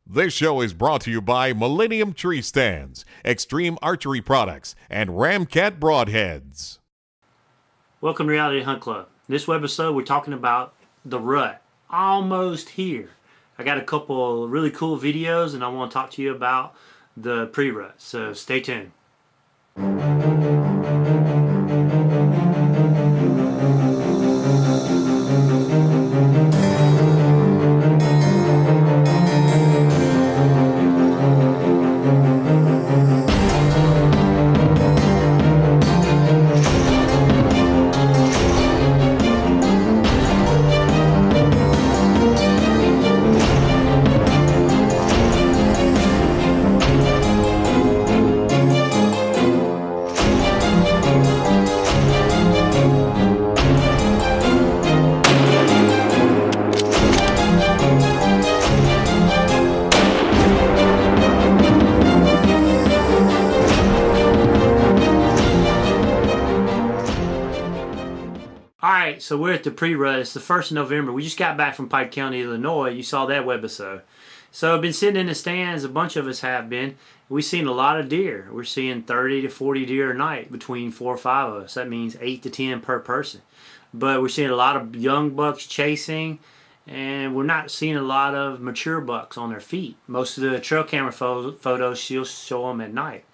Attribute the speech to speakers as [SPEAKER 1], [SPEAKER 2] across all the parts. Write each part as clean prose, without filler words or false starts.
[SPEAKER 1] This show is brought to you by Millennium Tree Stands, Extreme Archery Products, and Ramcat Broadheads.
[SPEAKER 2] Welcome to Reality Hunt Club. In this webisode, we're talking about the rut. Almost here. I got a couple really cool videos, and I want to talk to you about the pre-rut. So stay tuned. Alright, so we're at the pre-rut. It's the 1st of November. We just got back from Pike County, Illinois. You saw that webisode. So I've been sitting in the stands. A bunch of us have been. We've seen a lot of deer. We're seeing 30 to 40 deer a night between 4 or 5 of us. That means 8 to 10 per person. But we're seeing a lot of young bucks chasing, and we're not seeing a lot of mature bucks on their feet. Most of the trail camera photos, she'll show them at night.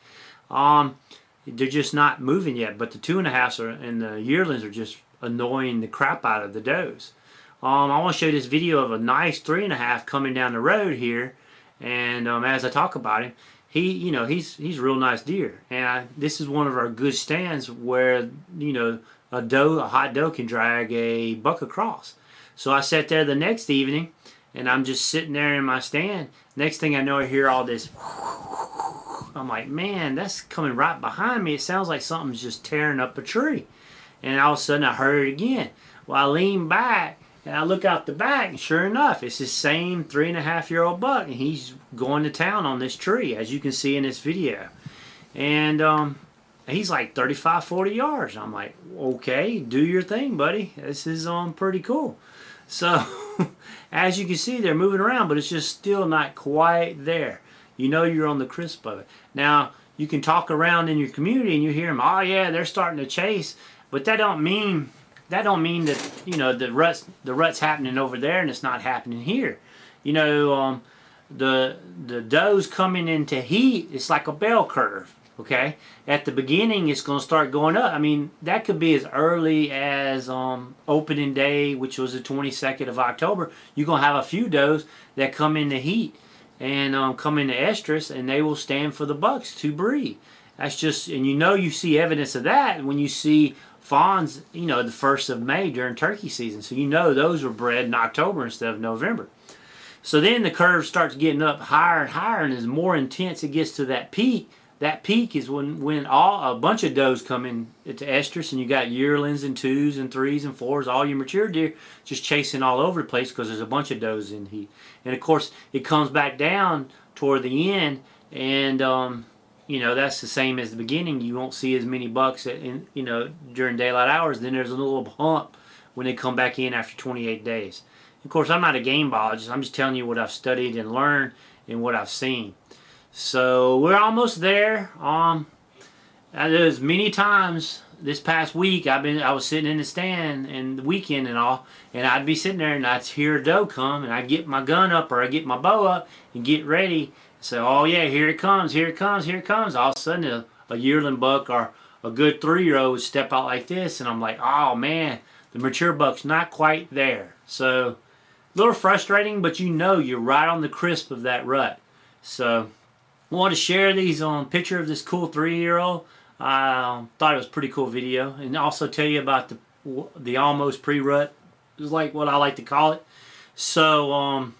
[SPEAKER 2] They're just not moving yet, but the 2.5s and the yearlings are just annoying the crap out of the does. I want to show you this video of a nice 3.5 coming down the road here, and as I talk about him, he's a real nice deer, and this is one of our good stands where a hot doe can drag a buck across. So I sat there the next evening, and I'm just sitting there in my stand. Next thing I know, I hear all this. I'm like, man, that's coming right behind me. It sounds like something's just tearing up a tree. And all of a sudden I heard it again. Well, I lean back and I look out the back, and sure enough, it's the same 3.5-year-old buck, and he's going to town on this tree, as you can see in this video. And he's like 35, 40 yards. I'm like, okay, do your thing, buddy. This is pretty cool. So as you can see, they're moving around, but it's just still not quite there. You know you're on the crisp of it. Now, you can talk around in your community and you hear them, oh yeah, they're starting to chase. But that don't mean that the rut's happening over there and it's not happening here. The does coming into heat, it's like a bell curve. Okay, at the beginning it's going to start going up. I mean, that could be as early as opening day, which was the 22nd of October. You're going to have a few does that come into heat and come into estrus, and they will stand for the bucks to breed. That's just, and you see evidence of that when you see fawns, the 1st of May during turkey season. So those were bred in October instead of November. So then the curve starts getting up higher and higher, and as more intense it gets to that peak is when a bunch of does come in to estrus, and you got yearlings and 2s and 3s and 4s, all your mature deer just chasing all over the place because there's a bunch of does in heat. And of course it comes back down toward the end, and that's the same as the beginning. You won't see as many bucks during daylight hours. Then there's a little hump when they come back in after 28 days. Of course, I'm not a game biologist. I'm just telling you what I've studied and learned and what I've seen. So we're almost there. There's many times this past week I was sitting in the stand and the weekend and all, and I'd be sitting there and I'd hear a doe come, and I'd get my gun up or I'd get my bow up and get ready. So, oh yeah, here it comes, here it comes, here it comes. All of a sudden a yearling buck or a good 3-year-old would step out like this, and I'm like, oh man, the mature buck's not quite there. So a little frustrating, but you're right on the crisp of that rut. So I want to share these picture of this cool 3-year-old. I thought it was a pretty cool video, and also tell you about the almost pre-rut, is like what I like to call it. So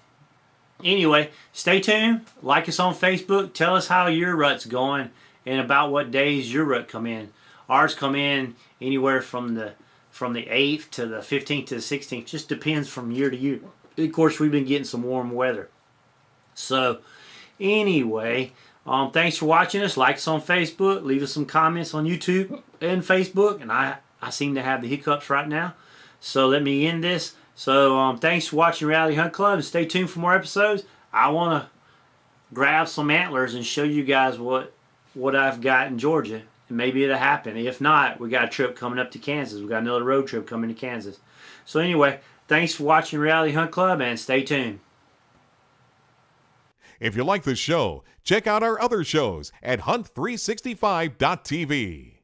[SPEAKER 2] anyway, stay tuned. Like us on Facebook. Tell us how your rut's going and about what days your rut come in. Ours come in anywhere from the 8th to the 15th to the 16th. Just depends from year to year. Of course, we've been getting some warm weather. So anyway, thanks for watching us. Like us on Facebook. Leave us some comments on YouTube and Facebook. And I seem to have the hiccups right now. So let me end this. So thanks for watching Reality Hunt Club, and stay tuned for more episodes. I want to grab some antlers and show you guys what I've got in Georgia. And maybe it'll happen. If not, we got a trip coming up to Kansas. We got another road trip coming to Kansas. So anyway, thanks for watching Reality Hunt Club, and stay tuned.
[SPEAKER 1] If you like this show, check out our other shows at hunt365.tv.